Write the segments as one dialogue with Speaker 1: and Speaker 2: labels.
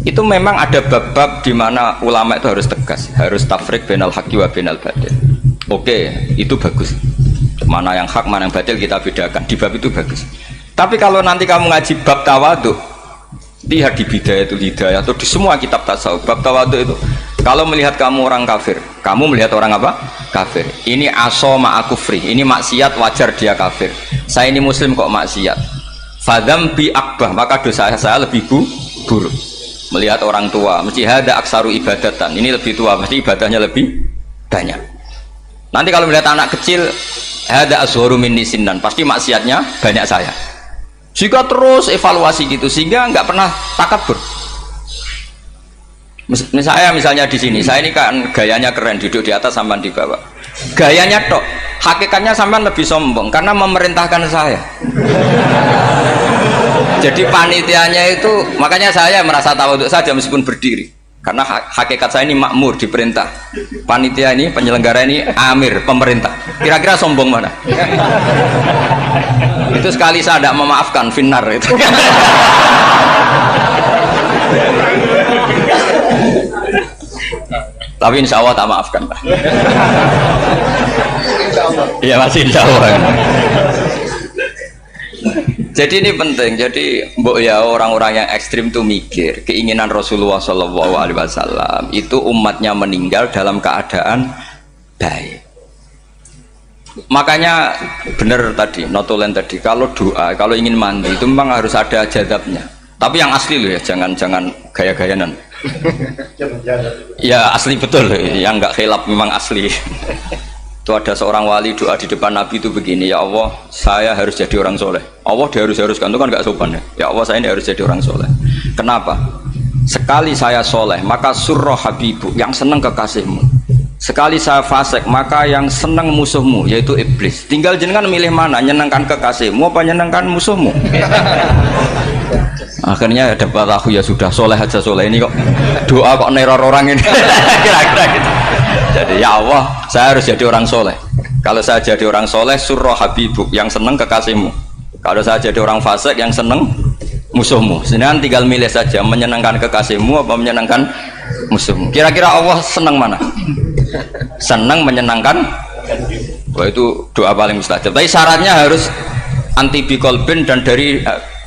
Speaker 1: Itu memang ada bab-bab di mana ulama itu harus tegas, harus tafrik bainal haqqi wa bainal batil. Oke, itu bagus. Mana yang hak, mana yang batil kita bedakan. Di bab itu bagus. Tapi kalau nanti kamu ngaji bab tawadhu, lihat di Bidayatul Hidayah atau di semua kitab tasawuf, bab tawadhu itu, kalau melihat kamu orang kafir, kamu melihat orang apa? Kafir. Ini aso ma'akufri, ini maksiat wajar dia kafir. Saya ini muslim kok maksiat. Fadam bi akbah, maka dosa saya lebih buruk. Melihat orang tua, mesti ada aksaru ibadatan. Ini lebih tua, mesti ibadahnya lebih banyak. Nanti kalau melihat anak kecil, ada azharu minni sinnan, pasti maksiatnya banyak saya. Jika terus evaluasi gitu, sehingga nggak pernah takabur. Misalnya di sini, saya ini kan gayanya keren, duduk di atas sampan di bawah. Gayanya tok, hakikatnya sampan lebih sombong karena memerintahkan saya. Jadi panitianya itu, makanya saya merasa tawadhu saja meskipun berdiri. Karena hakikat saya ini makmur, diperintah. Panitia ini, penyelenggara ini amir, pemerintah. Kira-kira sombong mana? Itu sekali saya tidak memaafkan, finnar itu. Tapi insya Allah tak maafkan. Iya masih insya Allah. Jadi ini penting. Jadi mbok ya orang-orang yang ekstrim tuh mikir keinginan Rasulullah SAW itu umatnya meninggal dalam keadaan baik. Makanya benar tadi, notulen tadi, kalau doa, kalau ingin mandi itu memang harus ada jadabnya. Tapi yang asli loh ya, jangan gaya-gayanan. Ya asli betul, yang nggak khilaf memang asli. Itu ada seorang wali doa di depan Nabi itu begini, ya Allah saya harus jadi orang soleh. Allah diharuskan itu kan nggak sopan ya. Ya Allah saya ini harus jadi orang soleh. Kenapa? Sekali saya soleh maka surroh habibu, yang senang kekasihmu. Sekali saya fasik maka yang senang musuhmu, yaitu iblis. Tinggal jenengan milih mana, nyenangkan kekasihmu apa nyenangkan musuhmu. Akhirnya dapat aku ya sudah soleh aja soleh, ini kok doa kok neror orang ini. Kira-kira gitu. Jadi ya Allah saya harus jadi orang soleh. Kalau saya jadi orang soleh surroh habibuk, yang seneng kekasihmu. Kalau saya jadi orang fasik yang seneng musuhmu. Sedangkan tinggal milih saja, menyenangkan kekasihmu apa menyenangkan musuhmu. Kira-kira Allah seneng mana? Seneng menyenangkan. Wah itu doa paling mustajab. Tapi syaratnya harus anti bikolbin dan dari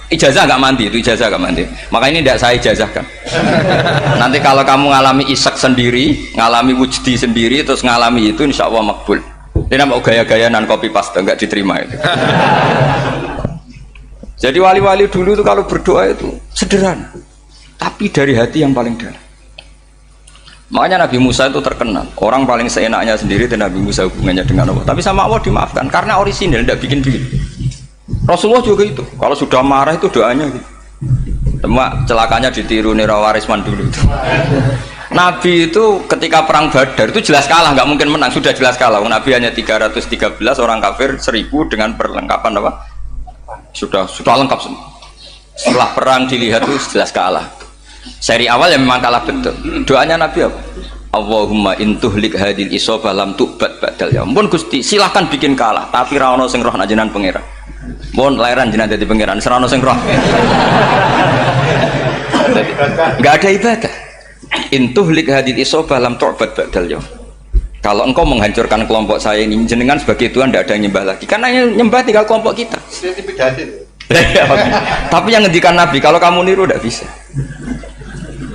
Speaker 1: ijazah nggak mandi, itu ijazah nggak mandi. Maka ini tidak saya ijazahkan. Nanti kalau kamu ngalami isak sendiri, ngalami wujdi sendiri, terus ngalami itu, insya Allah makbul. Ini mau gaya-gayanan copy paste nggak diterima itu. Jadi wali-wali dulu itu kalau berdoa itu sederhana, tapi dari hati yang paling dalam. Makanya Nabi Musa itu terkenal, orang paling seenaknya sendiri dan Nabi Musa hubungannya dengan Allah. Tapi sama Allah dimaafkan karena orisinil, tidak bikin-bikin. Rasulullah juga itu, kalau sudah marah itu doanya gitu. Cuma celakanya ditiru Nirawarisman dulu itu. Nabi itu ketika perang Badar itu jelas kalah, nggak mungkin menang, sudah jelas kalah. Nabi hanya 313, orang kafir 1000 dengan perlengkapan apa? Sudah lengkap semua. Setelah perang dilihat itu jelas kalah. Seri awal yang memang kalah betul. Doanya Nabi apa? Allahumma intuhlik hadil isobah lam tu'bad ba'dal ya. Ampun Gusti, silahkan bikin kalah, tapi ra ono sing roh jenengan pangeran. Mohon lahiran jenengan dadi pangeran, serano sing roh. Enggak ada ibadah. Intuhlik hadil isobah lam tu'bad ba'dal ya. Kalau engkau menghancurkan kelompok saya ini, jenengan sebagai Tuhan tidak ada yang nyembah lagi. Karena yang nyembah tinggal kelompok kita. Tapi yang ngendikan Nabi, kalau kamu niru tidak bisa.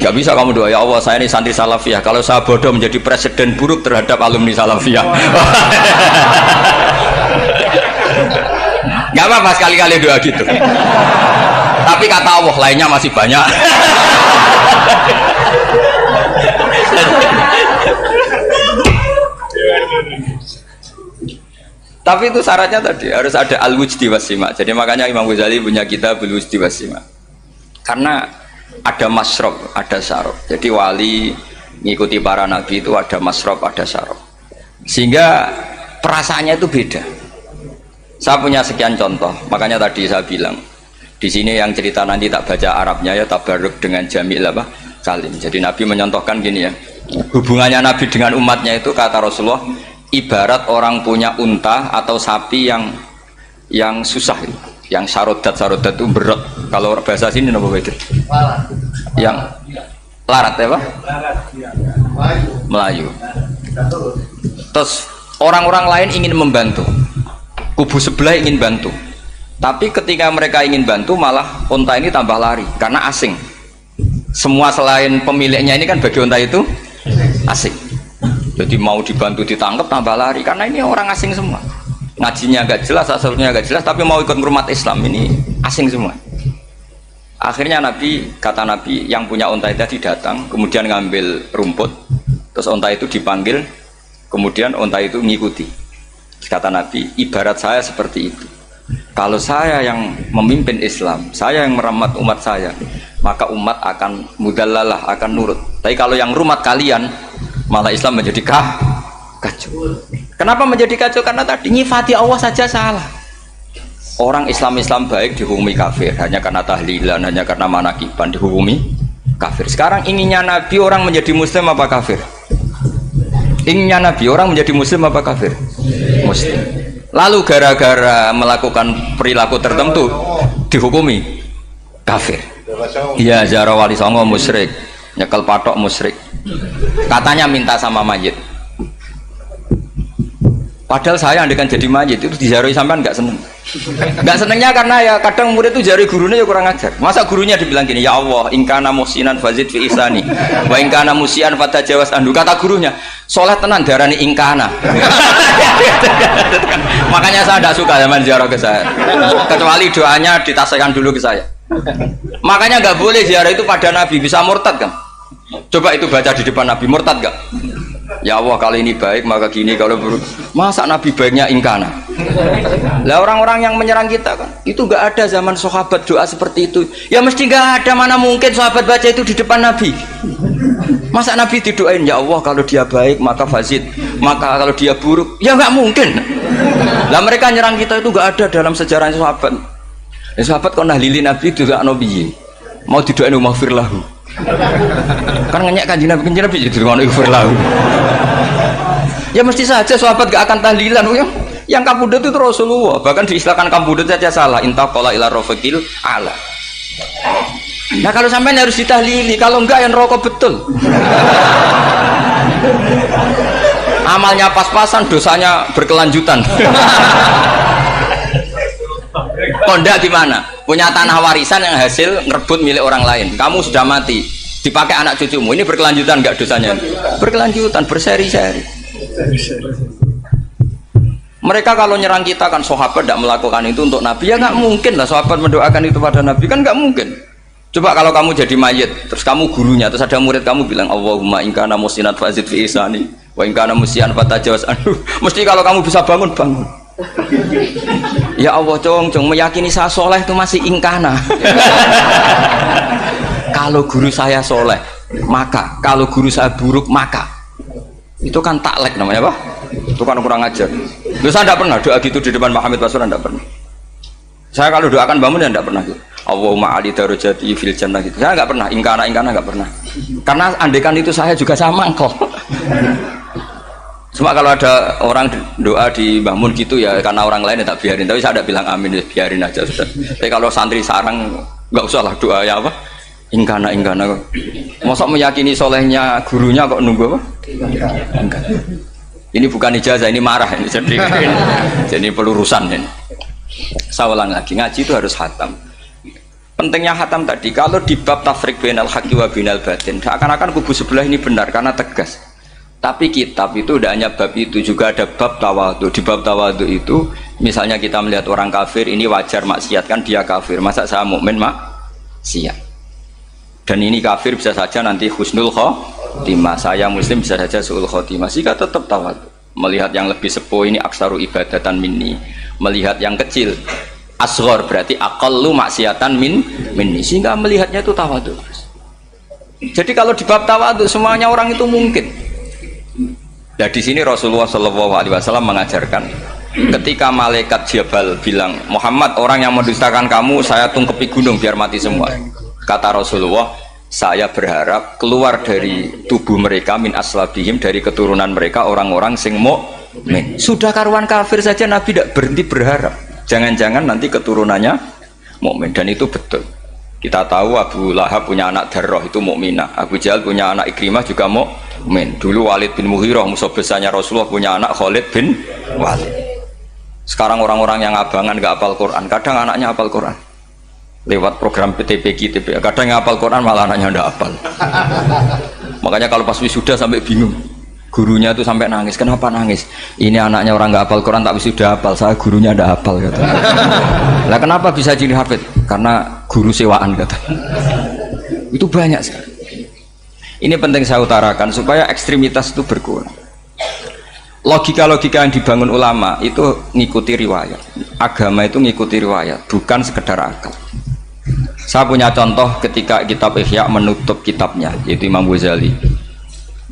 Speaker 1: Gak bisa kamu doa, ya Allah saya ini santri salafiyah, kalau saya bodoh menjadi presiden buruk terhadap alumni salafiyah. Gak apa-apa sekali-kali doa gitu. Tapi kata Allah lainnya masih banyak. Tapi itu syaratnya tadi harus ada al-wujdi wasima. Jadi makanya Imam Ghazali punya kitab al-wujdi wasima. Karena ada masrob, ada syarab. Jadi wali ngikuti para nabi itu ada masrob, ada syarab. Sehingga perasaannya itu beda. Saya punya sekian contoh. Makanya tadi saya bilang di sini yang cerita nanti tak baca Arabnya ya, tabarruk dengan jamil apa salim. Jadi Nabi menyontohkan gini ya. Hubungannya Nabi dengan umatnya itu kata Rasulullah ibarat orang punya unta atau sapi yang susah itu. Yang sarodat itu berat. Kalau bahasa sini apa itu? Yang Larat ya Pak? Melayu. Terus orang-orang lain ingin membantu, kubu sebelah ingin bantu, tapi ketika mereka ingin bantu malah unta ini tambah lari karena asing. Semua selain pemiliknya ini kan bagi unta itu asing, jadi mau dibantu ditangkap tambah lari karena ini orang asing semua, ngajinya agak jelas, asalnya agak jelas, tapi mau ikut umat Islam ini asing semua. Akhirnya kata Nabi yang punya unta itu tadi datang, kemudian ngambil rumput, terus unta itu dipanggil, kemudian unta itu mengikuti. Kata Nabi, ibarat saya seperti itu. Kalau saya yang memimpin Islam, saya yang merawat umat saya, maka umat akan mudallalah, akan nurut. Tapi kalau yang rumat kalian, malah Islam menjadi kacau. Kenapa menjadi kacau? Karena tadi nyifati Allah saja salah. Orang Islam baik dihukumi kafir hanya karena tahlilan, hanya karena manakiban dihukumi kafir. Sekarang inginnya Nabi orang menjadi muslim apa kafir? Inginnya Nabi orang menjadi muslim apa kafir? Muslim. Lalu gara-gara melakukan perilaku tertentu dihukumi kafir. Iya, ziarah wali songo musyrik, nyekel patok musyrik. Katanya minta sama mayit. Padahal saya andekan jadi mayit itu diziarahi sampean nggak seneng. Nggak senengnya karena ya kadang murid itu jari gurunya ya kurang ajar. Masa gurunya dibilang gini, ya Allah, ingkana musinan fazid fi ihsani, wa ingkana musian fatajawas andu. Kata gurunya, soleh tenan darani ingkana. Makanya saya tidak suka zaman ziarah ke saya. Kecuali doanya ditasihkan dulu ke saya. Makanya nggak boleh ziarah itu pada Nabi, bisa murtad kan? Coba itu baca di depan Nabi, murtad nggak? Ya Allah, kali ini baik maka gini, kalau buruk masa Nabi baiknya ingkana. Lah orang-orang yang menyerang kita kan itu nggak ada zaman sahabat doa seperti itu ya, mesti nggak ada, mana mungkin sahabat baca itu di depan Nabi. Masa Nabi didoain ya Allah kalau dia baik maka fazid, maka kalau dia buruk ya nggak mungkin. Lah mereka nyerang kita itu nggak ada dalam sejarah sahabat. Sahabat kok nahlili Nabi juga Nabi mau didoain maghfir lahu, kan ngenyek kanjeng Nabi jadi ngono iku firlahu. Ya mesti saja sahabat gak akan tahlilan. Yang kabudut itu Rasulullah, bahkan diistilahkan kabudut saja salah, intaqala ila rafiqil ala. Nah kalau sampai harus ditahlili, kalau enggak yang rokok betul. Amalnya pas-pasan, dosanya berkelanjutan. Kondak gimana? Punya tanah warisan yang hasil ngerebut milik orang lain, kamu sudah mati, dipakai anak cucumu, ini berkelanjutan enggak dosanya? Berkelanjutan, berseri-seri. Mereka kalau nyerang kita kan sahabat tidak melakukan itu untuk Nabi, ya nggak mungkin lah sahabat mendoakan itu pada Nabi, kan nggak mungkin. Coba kalau kamu jadi mayit, terus kamu gurunya, terus ada murid kamu bilang Allahumma ingkana musinat fazid fi ihsani wa ingkana musian fatajawas anhu, mesti kalau kamu bisa bangun. Ya Allah, cong meyakini saya soleh itu masih ingkana. Kalau guru saya soleh maka, kalau guru saya buruk maka, itu kan taklek namanya Pak, itu kan kurang ajar. Saya tidak pernah doa gitu di depan Muhammad Basura, tidak pernah. Saya kalau doakan bangun ya tidak pernah gitu. Allahumma ali darajati fil jannah gitu, saya nggak pernah. Ingkana nggak pernah, karena andekan itu saya juga sama engkau. Cuma kalau ada orang doa di Mbah Mun gitu ya karena orang lain ya tak biarin, tapi saya tidak bilang amin, ya biarin aja sudah. Tapi kalau santri sarang nggak usah lah doa ya apa ingkana kok. Mosok meyakini solehnya gurunya kok nunggu apa? Enggak. Ini bukan ijazah, ini marah ini, jadi pelurusan ini. Saya ulang lagi, ngaji itu harus khatam. Pentingnya khatam tadi, kalau di bab tafriq bainal haqqi wa bainal batin, akan kubu sebelah ini benar karena tegas. Tapi kitab itu tidak hanya bab itu, juga ada bab tawadhu. Di bab tawadhu itu, misalnya kita melihat orang kafir ini wajar maksiat, kan dia kafir. Masa saya mukmin maksiat? Dan ini kafir bisa saja nanti husnul khotimah, saya muslim bisa saja su'ul khotimah. Jika tetap tawadhu, melihat yang lebih sepuh ini aksaru ibadatan minni, melihat yang kecil asghar berarti aqallu maksiatan minni, sehingga melihatnya itu tawadhu. Jadi kalau di bab tawadhu semuanya orang itu mungkin. Nah di sini Rasulullah SAW mengajarkan, ketika malaikat Jabal bilang Muhammad, orang yang mendustakan kamu saya tungkepi gunung biar mati semua. Kata Rasulullah, saya berharap keluar dari tubuh mereka min aslabihim, dari keturunan mereka orang-orang sing mukmin. Sudah karuan kafir saja Nabi tidak berhenti berharap, jangan-jangan nanti keturunannya mukmin, dan itu betul. Kita tahu Abu Lahab punya anak Darroh itu mukminah. Abu Jahal punya anak Ikrimah juga mukmin. Dulu Walid bin Mughirah musuh besarnya Rasulullah punya anak Khalid bin Walid. Sekarang orang-orang yang abangan gak hafal Quran, kadang anaknya hafal Quran. Lewat program PTPQ, kadang yang hafal Quran malah anaknya ndak hafal. Makanya kalau pas wisuda sampai bingung. Gurunya itu sampai nangis. Kenapa nangis? Ini anaknya orang nggak hafal Quran tapi sudah hafal. Saya gurunya ndak hafal kata. Lah kenapa bisa jadi hafid? Karena guru sewaan kata. Itu banyak sekali. Ini penting saya utarakan supaya ekstremitas itu berkurang. Logika-logika yang dibangun ulama itu ngikuti riwayat. Agama itu ngikuti riwayat, bukan sekedar akal. Saya punya contoh ketika kitab Ihya menutup kitabnya, yaitu Imam Ghazali.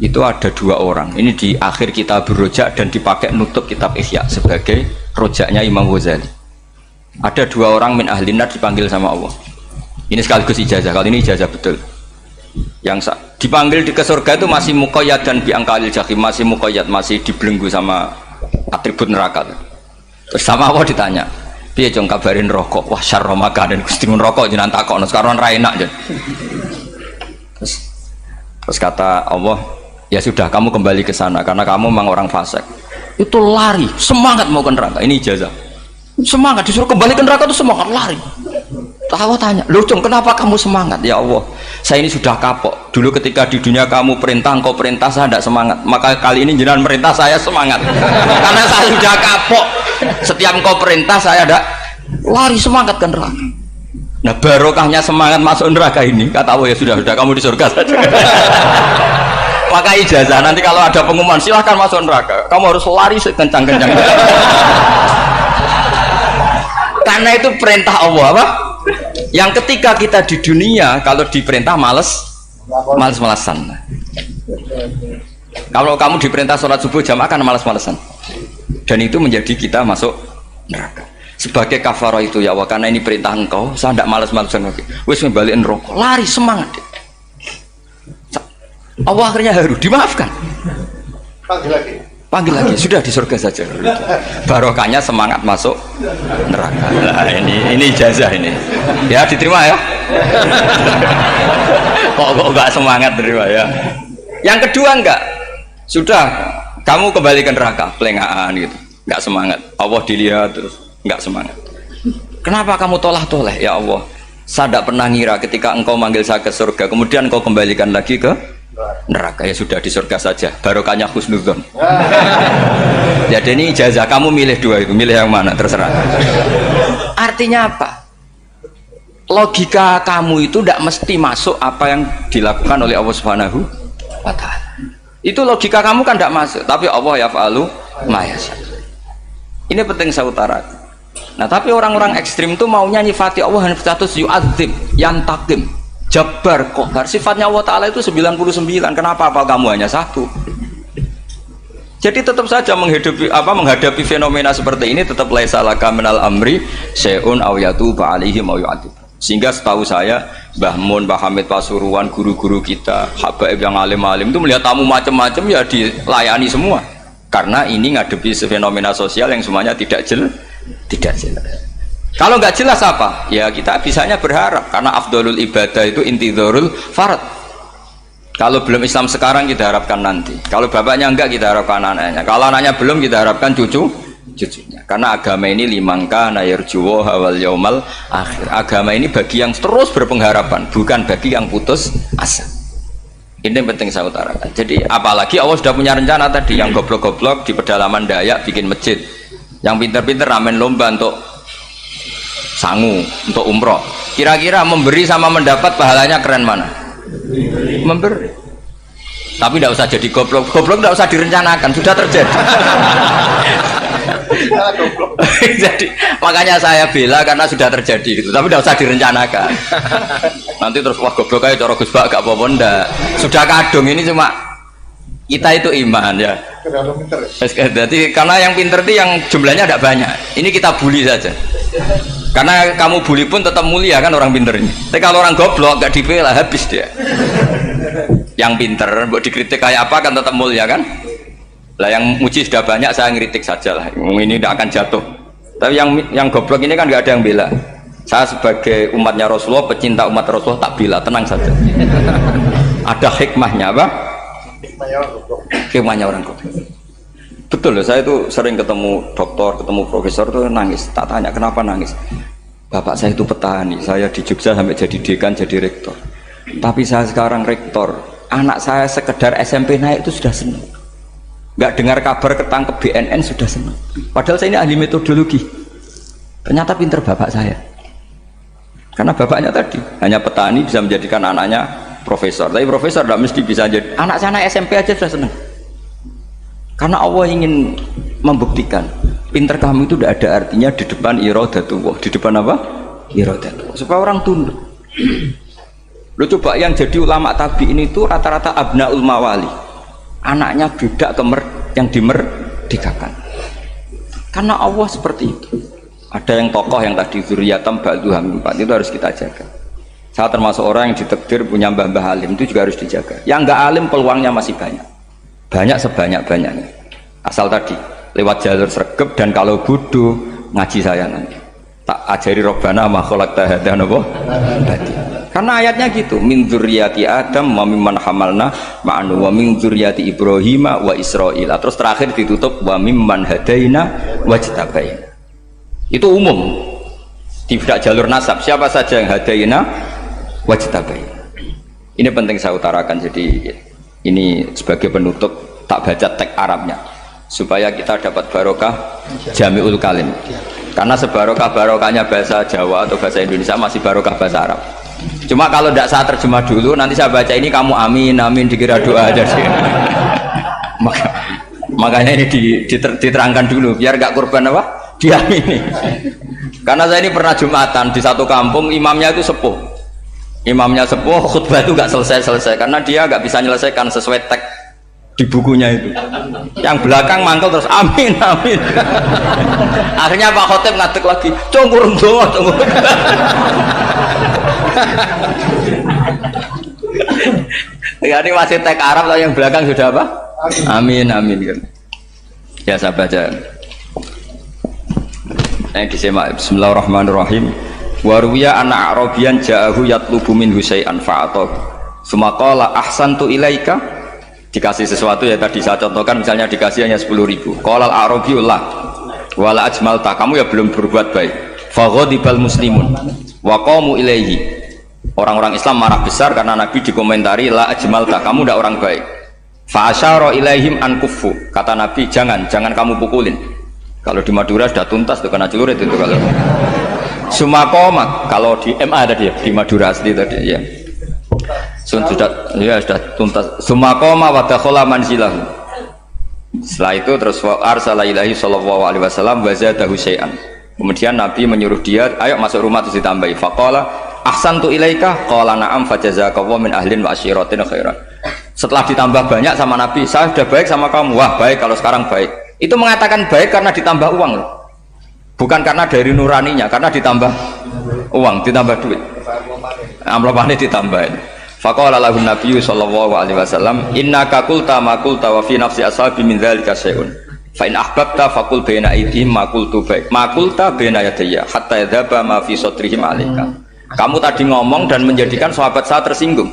Speaker 1: Itu ada dua orang, ini di akhir kitab Rojak dan dipakai nutup kitab Ihya sebagai rojaknya Imam Ghazali. Ada dua orang min ahlinar dipanggil sama Allah. Ini sekaligus ijazah, kali ini ijazah betul. Yang dipanggil di ke surga itu masih muqayyad dan biangkalil jahim, masih muqayyad, masih dibelenggu sama atribut neraka. Terus sama Allah ditanya, piye jong kabarin rokok? Wah syarra makanan Gusti mun rokok jenengan takokno sekarang ra enak jen. Terus kata Allah, ya sudah kamu kembali ke sana karena kamu memang orang fasik. Itu lari, semangat mau ke neraka. Ini ijazah. Semangat disuruh kembali ke neraka itu semangat lari. Allah tanya, "Loh, Cung, kenapa kamu semangat?" Ya Allah, saya ini sudah kapok. Dulu ketika di dunia kamu perintah, engkau perintah, saya tidak semangat. Maka kali ini jenengan perintah saya semangat. Karena saya sudah kapok. Setiap engkau perintah saya ada lari semangat ke neraka. Nah, barokahnya semangat masuk neraka ini, kata Allah, ya sudah kamu di surga saja. Maka ijazah nanti kalau ada pengumuman silahkan masuk neraka, kamu harus lari sekencang-kencang. Karena itu perintah Allah apa? Yang ketika kita di dunia kalau diperintah males-malesan. Kalau kamu diperintah sholat subuh jamaah kan males-malesan. Dan itu menjadi kita masuk neraka. Sebagai kafarah itu ya Allah, karena ini perintah engkau, saya tidak males-malesan lagi. Wis ngebalikin rokok, lari semangat. Allah akhirnya haru, dimaafkan. Panggil lagi, sudah di surga saja. Barokahnya semangat masuk neraka. Nah, ini ijazah ini. Ya diterima ya. Kok enggak semangat terima ya. Yang kedua enggak. Sudah kamu kembali ke neraka, pelengahan gitu. Enggak semangat. Allah dilihat terus enggak semangat. Kenapa kamu toleh? Ya Allah, saya tidak pernah ngira ketika engkau manggil saya ke surga, kemudian engkau kembalikan lagi ke neraka. Ya sudah di surga saja, barokahnya husnudzon. Jadi ini ijazah, kamu milih dua itu, milih yang mana terserah. Artinya apa? Logika kamu itu tidak mesti masuk apa yang dilakukan oleh Allah Subhanahu wa Ta'ala. Itu logika kamu kan tidak masuk, tapi Allah yaf'alu ma yasha. Ini penting saya utarakan. Nah tapi orang-orang ekstrim itu maunya nyifati Allah dengan status yu'adzib, yantakim, Jabbar, Qahar. Sifatnya Allah Ta'ala itu 99. Kenapa apa kamu hanya satu? Jadi tetap saja menghadapi fenomena seperti ini tetap laisa laka minal amri syai'un aw yatuba alaihim aw yu'adzib. Sehingga setahu saya Mbah Mun, Mbah Hamid Pasuruan, guru-guru kita, habaib yang alim-alim itu melihat tamu macam-macam ya dilayani semua. Karena ini ngadepi fenomena sosial yang semuanya tidak jelas. Kalau nggak jelas apa? Ya kita bisanya berharap karena afdolul ibadah itu intidharul farad. Kalau belum Islam sekarang kita harapkan nanti. Kalau bapaknya enggak kita harapkan anaknya. Kalau anaknya belum kita harapkan cucunya. Karena agama ini limangka nayarjuwo hawal yaumal akhir. Agama ini bagi yang terus berpengharapan, bukan bagi yang putus asa. Ini yang penting saya utarakan. Jadi apalagi Allah sudah punya rencana tadi, yang goblok-goblok di pedalaman Dayak bikin masjid, yang pinter-pinter ramen lomba untuk sangu, untuk umroh. Kira-kira memberi sama mendapat pahalanya keren mana? Memberi. Tapi tidak usah jadi goblok. Goblok tidak usah direncanakan, sudah terjadi. Jadi makanya saya bela karena sudah terjadi gitu. Tapi tidak usah direncanakan. Nanti terus wah goblok aja cara Gus Bak gak apa-apa ndak. Sudah kadung ini cuma kita itu iman ya. Jadi karena yang pinter itu yang jumlahnya tidak banyak. Ini kita bully saja. Karena kamu bully pun tetap mulia kan orang pinter ini. Tapi kalau orang goblok gak dibela habis dia. Yang pinter buat dikritik kayak apa kan tetap mulia kan. Lah yang muji sudah banyak saya ngeritik saja lah. Ini tidak akan jatuh. Tapi yang goblok ini kan gak ada yang bela. Saya sebagai umatnya Rasulullah, pecinta umat Rasulullah, tak bila, tenang saja. Ada hikmahnya apa? Hikmahnya orang goblok. Betul loh, saya itu sering ketemu dokter, ketemu profesor tuh nangis. Tak tanya kenapa nangis. Bapak saya itu petani, saya di Jogja sampai jadi dekan, jadi rektor. Tapi saya sekarang rektor, anak saya sekedar SMP naik itu sudah senang. Nggak dengar kabar ketangkep BNN sudah senang. Padahal saya ini ahli metodologi. Ternyata pinter bapak saya. Karena bapaknya tadi hanya petani bisa menjadikan anaknya profesor. Tapi profesor tidak mesti bisa jadi. Anak saya SMP aja sudah senang. Karena Allah ingin membuktikan pinter kamu itu tidak ada artinya di depan iradatullah. Di depan apa? Iradatullah. Supaya orang tunduk. Lo coba yang jadi ulama tabi'in itu rata-rata abnaul mawali. Anaknya budak yang dimerdekakan. Karena Allah seperti itu. Ada yang tokoh yang tadi zuriyatam ba'duham 4 itu harus kita jaga. Saya termasuk orang yang ditakdir punya mbah-mbah alim, itu juga harus dijaga. Yang enggak alim peluangnya masih banyak. Banyak sebanyak-banyaknya. Asal tadi lewat jalur sregep, dan kalau bodoh ngaji saya nanti. Tak ajari robbana ma khalaqta hadza napa? Karena ayatnya gitu, min dzurriyyati Adam wa mimman hamalna ma'anu wa min dzurriyyati Ibrahim wa Israil. Terus terakhir ditutup wa mimman hadaina wajtabaina. Itu umum, tidak jalur nasab. Siapa saja yang hadaina wajtabaina. Ini penting saya utarakan. Jadi ini sebagai penutup, tak baca teks Arabnya supaya kita dapat barokah jami'ul kalim. Karena sebarokah-barokahnya bahasa Jawa atau bahasa Indonesia masih barokah bahasa Arab. Cuma kalau tidak saya terjemah dulu, nanti saya baca ini kamu amin amin dikira doa aja sih. Makanya ini diterangkan dulu biar gak korban apa? Diamini. Karena saya ini pernah Jumatan di satu kampung, imamnya itu sepuh. Imamnya sepuh, khutbah itu gak selesai-selesai karena dia gak bisa menyelesaikan sesuai teks di bukunya itu. Yang belakang mantul terus amin amin. Akhirnya Pak Khotib ngadeg lagi, cungkur doa, cungkur. Ya ini masih teks Arab, atau yang belakang sudah apa? Amin amin kan. Ya saya baca. Disimak. Bismillahirrahmanirrahim. Waruya anak Arabian ja'ahu yatlubu min husai'an fa'atahu sumaqala ahsantu ilaika. Dikasih sesuatu ya tadi saya contohkan, misalnya dikasih hanya 10.000. Qalal Arabiyullah wala ajmalta, kamu ya belum berbuat baik. Faghadibal muslimun wa qamu ilaihi. Orang-orang Islam marah besar karena Nabi dikomentari la ajmalta, kamu tidak orang baik. Fa asyara ilaihim an kuffu, kata Nabi jangan kamu pukulin. Kalau di Madura sudah tuntas tuh kena celurit itu kalau. Sumakoma kalau di MA tadi ya, di Madura asli tadi ya. Sudah ya sudah tuntas. Sumakoma wa dakhala manzilahu. Setelah itu terus arsala ilahi sallallahu alaihi wasallam wa zadahu syai'an. Kemudian Nabi menyuruh dia, ayo masuk rumah terus ditambahi. Faqala ahsantu ilaika qala na'am fajazakallahu min ahlin wa asyiratin khairan. Setelah ditambah banyak sama Nabi, saya sudah baik sama kamu. Wah, baik kalau sekarang baik. Itu mengatakan baik karena ditambah uang loh. Bukan karena dari nuraninya, karena ditambah uang, ditambah duit. Amplopane ditambahin. Faqala lahu Nabiyyu sallallahu alaihi wasallam, innaka qulta ma qulta wa fi nafsi ashabi min dzalika syai'un. Fa in ahbabta faqul baina aydihim ma qultu baik. Ma qulta baina yadayya hatta yadhaba ma fi sadrihim alaika. Kamu tadi ngomong dan menjadikan sahabat saya tersinggung.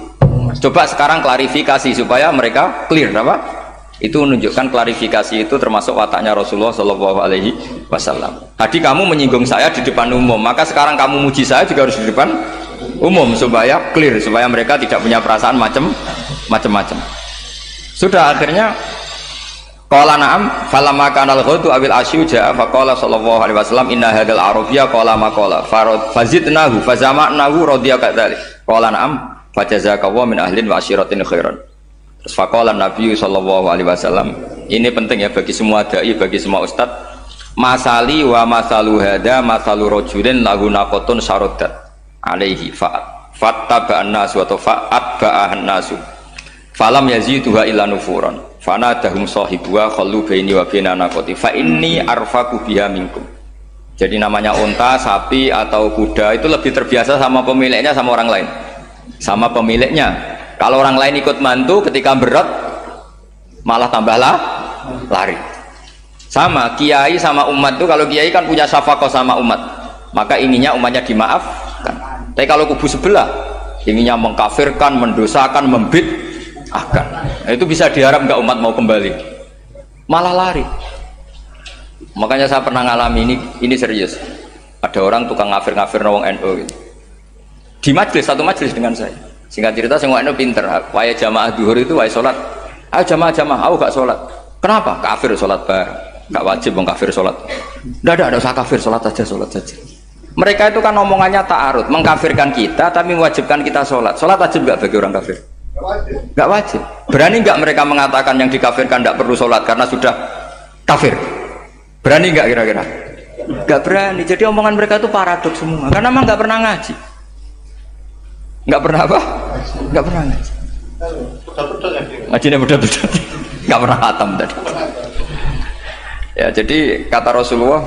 Speaker 1: Coba sekarang klarifikasi supaya mereka clear apa? Itu menunjukkan klarifikasi itu termasuk wataknya Rasulullah Shallallahu Alaihi Wasallam. Tadi kamu menyinggung saya di depan umum, maka sekarang kamu muji saya juga harus di depan umum supaya clear, supaya mereka tidak punya perasaan macam-macam. Sudah akhirnya qala na'am falamma kana al-ghadu awil asyu ja'a faqala sallallahu alaihi wasallam inna hadzal arabiyya qala ma qala fazidnahu fazama'nahu radiya kadzalik qala na'am fajazakallahu min ahlin wa asyiratin khairan. Faqala Nabi sallallahu alaihi wasallam, ini penting ya bagi semua dai, bagi semua ustad. Masali wa masalu hada masalu rajulin lahu naqatun saraddat alaihi fattaba'an nasu wa fa'atba'an nasu falam yaziduha illa nufuran fanadahum sahibuha khallu baini wa baina naqati fa inni arfaqu biha minkum. Jadi namanya unta, sapi atau kuda itu lebih terbiasa sama pemiliknya sama orang lain. Sama pemiliknya. Kalau orang lain ikut mantu ketika berat malah tambahlah lari. Sama kiai sama umat tuh, kalau kiai kan punya syafaqah sama umat, maka inginnya umatnya dimaafkan. Tapi kalau kubu sebelah inginnya mengkafirkan, mendosakan, membid'ahkan, nah, itu bisa diharap nggak umat mau kembali, malah lari. Makanya saya pernah ngalami ini serius. Ada orang tukang ngafir-ngafir nawang NU gitu. Di majelis, satu majelis dengan saya. Singkat cerita, semua NU pinter. Waya jamaah duhur itu waya sholat. Ayo jamaah, aku gak sholat. Kenapa? Kafir sholat bareng. Gak wajib bang kafir sholat. Tidak usah kafir, sholat saja. Mereka itu kan omongannya ta'arud, mengkafirkan kita, tapi mewajibkan kita sholat. Sholat wajib gak bagi orang kafir? Gak wajib. Berani gak mereka mengatakan yang dikafirkan tidak perlu sholat karena sudah kafir? Berani nggak kira-kira? Nggak berani. Jadi omongan mereka itu paradoks semua. Karena memang nggak pernah ngaji. Nggak pernah apa? Nggak pernah ngaji. Ngajinya betul-betul. Nggak pernah khatam tadi. Ya jadi kata Rasulullah,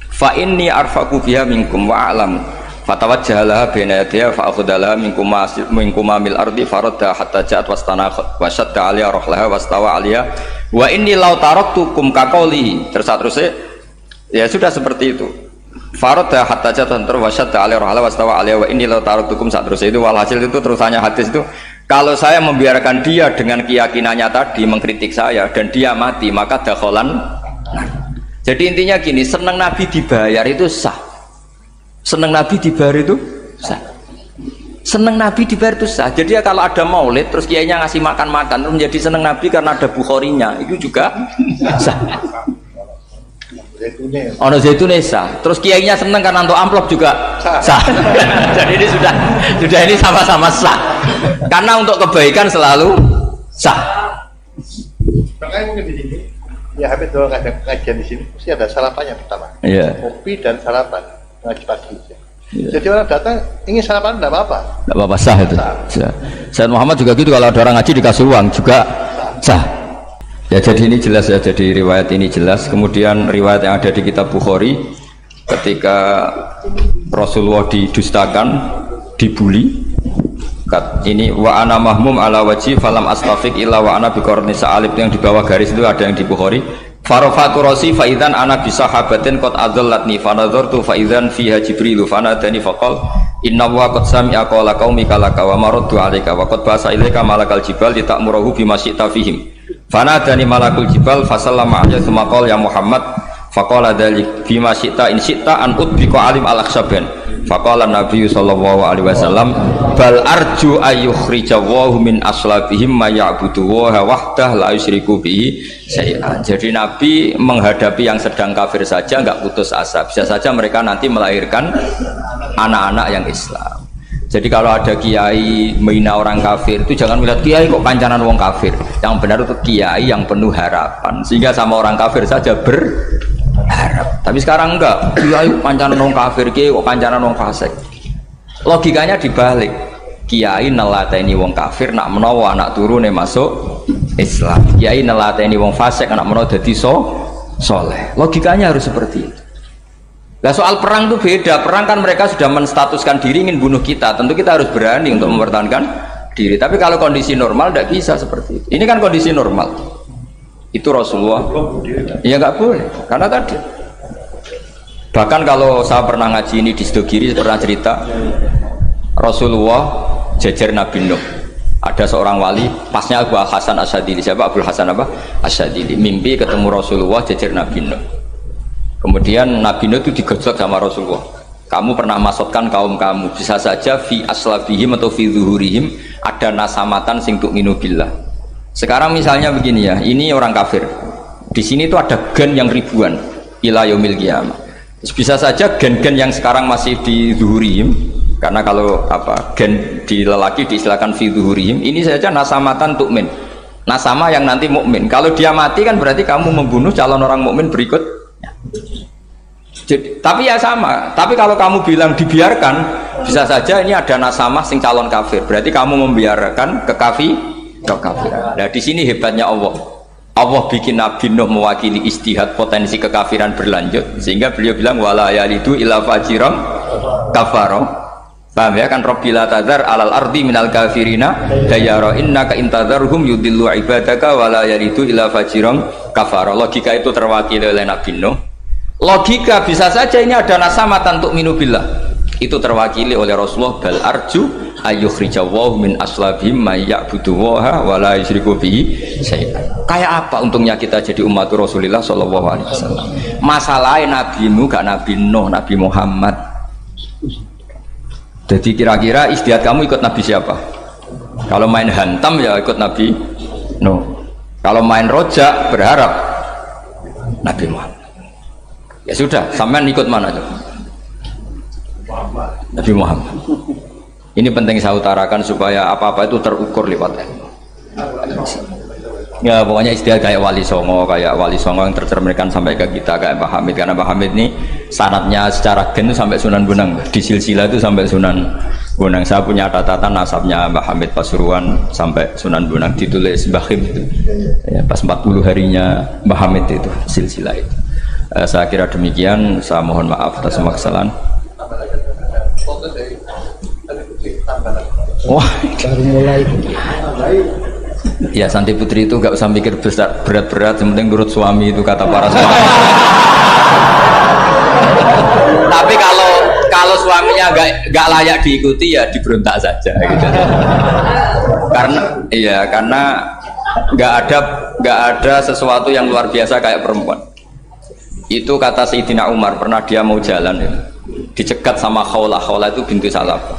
Speaker 1: fa inni arfaqu biha minkum wa a'lam. Fatawajjalaha baina yadayha fa akhudalaha minkum mil ardi faradda hatta ja'at wastanakhat wa shadda 'alaiha rahlaha wastawa 'alaiha wa inni law taraktukum kaqaulihi. Terus ya sudah seperti itu. Faradda hatta ja'at wa shadda 'alaiha rahlaha wastawa 'alaiha wa inni law taraktukum terus itu walhasil itu terusannya hadis itu, kalau saya membiarkan dia dengan keyakinannya tadi mengkritik saya dan dia mati maka dakholan. Jadi intinya gini, senang Nabi dibayar itu sah. Seneng Nabi dibayar itu sah. Seneng Nabi dibayar itu sah. Jadi ya kalau ada maulid terus kiainya ngasih makan-makan terus menjadi seneng Nabi karena ada Bukharinya, itu juga sah. Ono zaitune sah. Terus kiainya seneng karena untuk amplop juga sah. Jadi ini sudah ini sama-sama sah. Karena untuk kebaikan selalu sah.
Speaker 2: Makanya mungkin di sini ya habis doang kajian di sini mesti ada sarapannya pertama.
Speaker 1: Iya.
Speaker 2: Kopi dan sarapan. Ngaji pagi jadi orang datang ingin sarapan tidak apa-apa,
Speaker 1: tidak apa-apa, sah itu sah. Sayyid Muhammad juga gitu, kalau ada orang ngaji dikasih uang juga sah. Ya jadi ini jelas ya, jadi riwayat ini jelas. Kemudian riwayat yang ada di kitab Bukhari ketika Rasulullah didustakan, dibuli, ini wa ana mahmum ala wajhi falam astafiq illa wa ana biqarni sa'alib, yang di bawah garis itu ada yang di Bukhari. Farofatu rosi faidan ana bisahabatin qad adallatni fanadhartu faidan fiha jibrilu fanadani faqal inna wa qad sami'a qala qaumika laka wa maraddu 'alaika wa qad basa ilaika malakal jibal litamurahu bima syi'ta fihim fanadani malakul jibal fasallama 'alaihi tsumma qala ya Muhammad faqala dzalik bima syi'ta in syi'ta an udbika alim al-akhsaban faqala Nabi sallallahu alaihi wasallam bal arju ayyukhrijawahu min aslabihim ma ya'budu wa wahdah la yusyriku bihi syai'an. Jadi Nabi menghadapi yang sedang kafir saja enggak putus asa, bisa saja mereka nanti melahirkan anak-anak yang Islam. Jadi kalau ada kiai menghina orang kafir itu jangan melihat kiai kok pancanan wong kafir, yang benar itu kiai yang penuh harapan sehingga sama orang kafir saja berharap. Tapi sekarang enggak, kiai pancanan wong kafir, kiai kok pancanan wong fasik. Logikanya dibalik, kiai nelateni wong kafir nak menawa anak turune masuk Islam, kiai nelateni wong fasik anak menawa dadi soleh. Logikanya harus seperti itu. Nah soal perang itu beda. Perang kan mereka sudah menstatuskan diri ingin bunuh kita, tentu kita harus berani untuk mempertahankan diri. Tapi kalau kondisi normal tidak bisa seperti itu. Ini kan kondisi normal. Itu Rasulullah ya nggak boleh, karena tadi bahkan kalau saya pernah ngaji ini di Sidogiri, pernah cerita Rasulullah jejer Nabi Nuh, ada seorang wali pasnya Abu Hasan Asyadili. Siapa Abu Hasan apa? Asyadili mimpi ketemu Rasulullah jejer Nabi Nuh. Kemudian Nabi Nuh itu digojlok sama Rasulullah, kamu pernah masukkan kaum kamu, bisa saja fi aslabihim atau fi zuhurihim ada nasamatan sing tu'minu billah. Sekarang misalnya begini ya, ini orang kafir, di sini itu ada gen yang ribuan ila yaumil qiyamah. Bisa saja gen-gen yang sekarang masih di zuhurihim, karena kalau apa gen di lelaki diistilahkan fi zuhurihim, ini saja nasamatan tu'min, nasama yang nanti mukmin. Kalau dia mati kan berarti kamu membunuh calon orang mukmin berikut. Jadi, tapi ya sama. Tapi kalau kamu bilang dibiarkan, bisa saja ini ada nasama sing calon kafir. Berarti kamu membiarkan kekafiran. Nah di sini hebatnya Allah. Allah bikin Nabi Nuh mewakili istihad potensi kekafiran berlanjut, sehingga beliau bilang wala yalidu illa fajiran kafaro. Paham ya kan? Rabbil tadzar alal ardi minal kafirina dayara innaka intadzarhum yudillu ibadaka wala yalidu illa fajiran kafaro. Logika itu terwakili oleh Nabi Nuh. Logika bisa saja ini ada nasamatan untuk minubillah. Itu terwakili oleh Rasulullah bal arju ayyukhrijawahu min aslabihim may ya'budu waha wa la yusyriku bihi syai'an. Kayak apa untungnya kita jadi umat Rasulullah sallallahu alaihi wasallam? Masalahnya nabimu gak Nabi Nuh, Nabi Muhammad. Jadi kira-kira istiadat kamu ikut Nabi siapa? Kalau main hantam ya ikut Nabi Nuh. Kalau main rojak berharap Nabi Muhammad. Ya sudah, sampean ikut mana coba? Nabi Muhammad. Ini penting saya utarakan supaya apa-apa itu terukur lewat ilmu. Ya pokoknya istilah kayak Wali Songo yang tercerminkan sampai ke kita kayak Pak Hamid, karena Pak Hamid ini sanadnya secara gen sampai Sunan Bonang, di silsilah itu sampai Sunan Bonang. Saya punya catatan nasabnya Pak Hamid Pasuruan sampai Sunan Bonang, ditulis Mbah Khim itu ya, pas 40 harinya Mbah Hamid itu silsilah itu. Saya kira demikian, saya mohon maaf atas semua kesalahan. Wah, baru mulai. Ya Santi Putri itu nggak usah mikir besar berat-berat, yang penting nurut suami, itu kata para suami. Tapi kalau suaminya nggak layak diikuti ya diberontak saja gitu. Karena nggak ada sesuatu yang luar biasa kayak perempuan. Itu kata Sayyidina Umar, pernah dia mau jalan ya, dicegat sama Khawlah itu binti Salabah.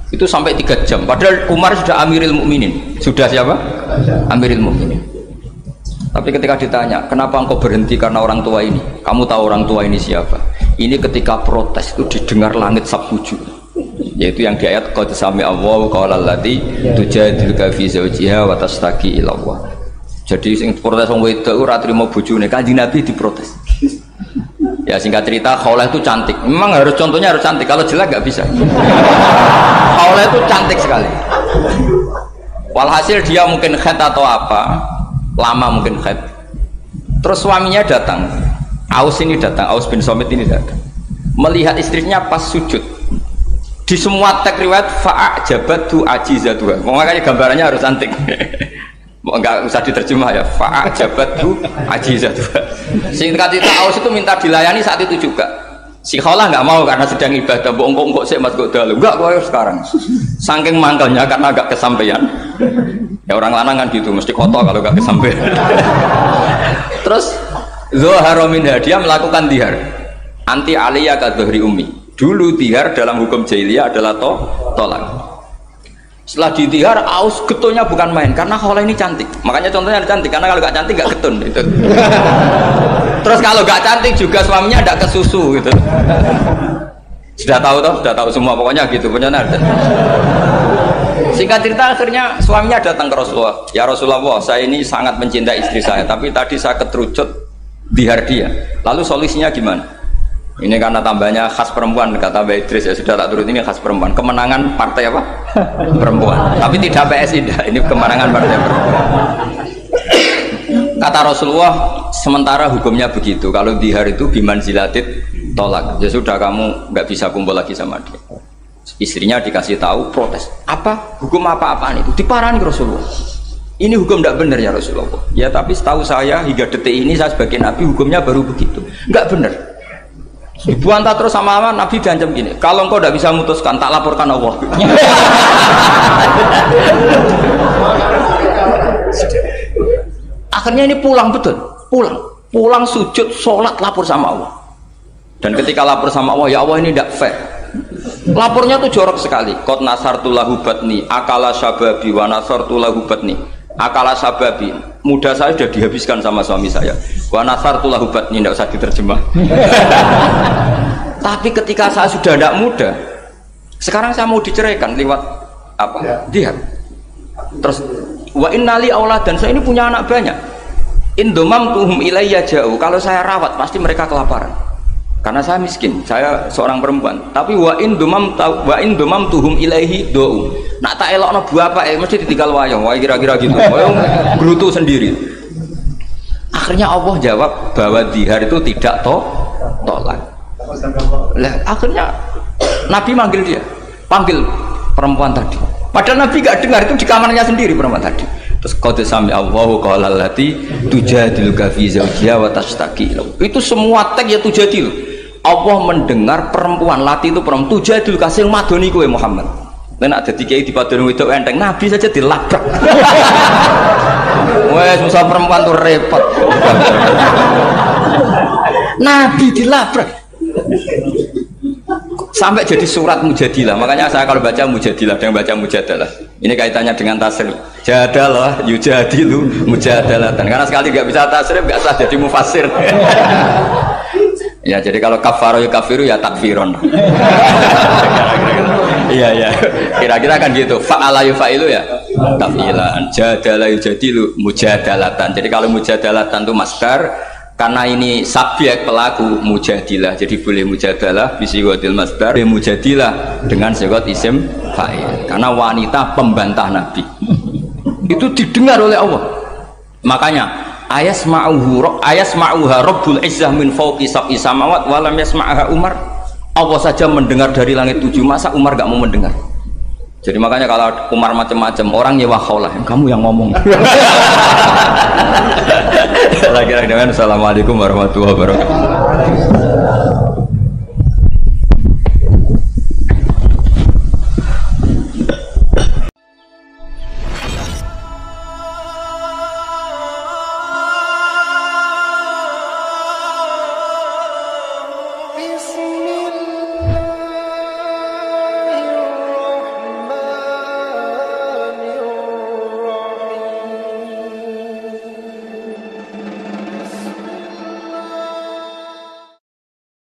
Speaker 1: Itu sampai 3 jam. Padahal Umar sudah Amirul Mukminin. Sudah siapa? Amirul Mukminin. Tapi ketika ditanya, kenapa engkau berhenti karena orang tua ini? Kamu tahu orang tua ini siapa? Ini ketika protes itu didengar langit sabtuju. Yaitu yang di ayat qad sami Allahu qaulal lati tujadiluka fi zawjiha wa tastaqi ila Allah. Jadi sing protes wong wedok ora trimo bojone, Kanjeng Nabi diprotes. Ya singkat cerita, Khawlah itu cantik. Memang contohnya harus cantik. Kalau jelek nggak bisa. Khawlah itu cantik sekali. Walhasil dia mungkin khed atau apa, lama mungkin khed. Terus suaminya datang. Aus bin Somit ini datang. Melihat istrinya pas sujud. Di semua teks riwayat fa'ajabatu ajizatuha. Makanya gambarannya harus cantik. Enggak usah diterjemah ya, fa'ajabatu ajizatuha. Singkat cerita Aus itu minta dilayani saat itu juga. Si Khawlah nggak mau karena sedang ibadah. Bongkok sih mas kok dalu. Enggak kok sekarang. Saking mangkelnya karena agak kesampaian. Ya orang lanang kan gitu, mesti kotor kalau nggak kesampaian. Terus Zuhara minha, dia melakukan dihar. Anti aliyah ka dhuhri ummi. Dulu dihar dalam hukum jahiliyah adalah tolak. Setelah ditihar, Aus getulnya bukan main karena Khawlah ini cantik. Makanya contohnya ada cantik, karena kalau nggak cantik nggak getun itu. Terus kalau nggak cantik juga suaminya ada kesusu gitu. Sudah tahu semua pokoknya gitu punya ada. Singkat cerita akhirnya suaminya datang ke Rasulullah. Ya Rasulullah, saya ini sangat mencintai istri saya, tapi tadi saya keterucut dihar dia. Lalu solusinya gimana? Ini karena tambahnya khas perempuan, kata Mbak Idris, ya sudah tak turut, ini khas perempuan. Kemenangan partai apa? Perempuan. Tapi tidak PSI, ini kemenangan partai perempuan. Kata Rasulullah, sementara hukumnya begitu. Kalau dihar itu bimanzilatit tolak. Ya sudah, kamu nggak bisa kumpul lagi sama dia. Istrinya dikasih tahu, protes. Apa? Hukum apa-apaan itu? Diparani Rasulullah. Ini hukum tidak benar ya Rasulullah. Ya tapi setahu saya hingga detik ini saya sebagai Nabi hukumnya baru begitu. Nggak benar. Dibantah terus sama Nabi diancam gini, kalau engkau tidak bisa memutuskan tak laporkan Allah. Akhirnya ini pulang pulang sujud sholat lapor sama Allah. Dan ketika lapor sama Allah, ya Allah ini tidak fair. Lapornya tuh jorok sekali. Qad nasartu lahu batni akala syababi wa nasartu lahu batni akala sababi. Muda saya sudah dihabiskan sama suami saya. Wa nasartu lahu batni, tidak usah diterjemah. Tapi ketika saya sudah tidak muda, sekarang saya mau diceraikan lewat apa? Dia. Terus wa innali auladan, saya ini punya anak banyak. Indomam tuhum ilayya jauh. Kalau saya rawat pasti mereka kelaparan. Karena saya miskin, saya seorang perempuan. Tapi wa indomam tuhum ilaihi do. Nak tak elokno bapak mesti ditinggal wayang, wae kira-kira gitu. Wayang gerutu sendiri. Akhirnya Allah jawab bahwa dihar itu tidak tolak. Lah akhirnya Nabi panggil perempuan tadi. Padahal Nabi gak dengar, itu di kamarnya sendiri perempuan tadi. Terus qad sami Allahu qala allati tujadiluka fi zawjiha wa tashtaki. Itu semua teks ya tujadil. Allah mendengar perempuan lati itu perempuan tujadil kasih madoni kowe Muhammad. Nek dadi kiai dipadoni wedok enteng nabi saja dilabrak. Wes susah perempuan tuh repot. Nabi dilabrak. Sampai jadi surat Mujadilah. Makanya saya kalau baca Mujadilah dan baca Mujadalah. Ini kaitannya dengan tasrif. Jadalah yujadilu mujadalatan. Karena sekali nggak bisa tasrif nggak sah jadi mufasir. Ya jadi kalau kafaro ya kafiru ya takfiron. Iya ya. Kira-kira kan gitu. Fa'ala yufa'ilu ya taf'ilan. Jadalah yujadilu mujadalatan. Jadi kalau mujadalatan itu masdar. Karena ini subjek pelaku mujadilah, jadi boleh mujadalah bisigotil masdar, boleh mujadilah dengan sigot isim fa'il. Karena wanita pembantah Nabi itu didengar oleh Allah. Makanya ayasma'uha Rabbul Izzah min fawqi sab'i samawat walam yasma'aha Umar. Allah saja mendengar dari langit 7, masa Umar gak mau mendengar? Jadi makanya kalau Umar macam-macam orang nyewa khaulah, kamu yang ngomong. Lagi-lagi dengan assalamualaikum warahmatullahi wabarakatuh.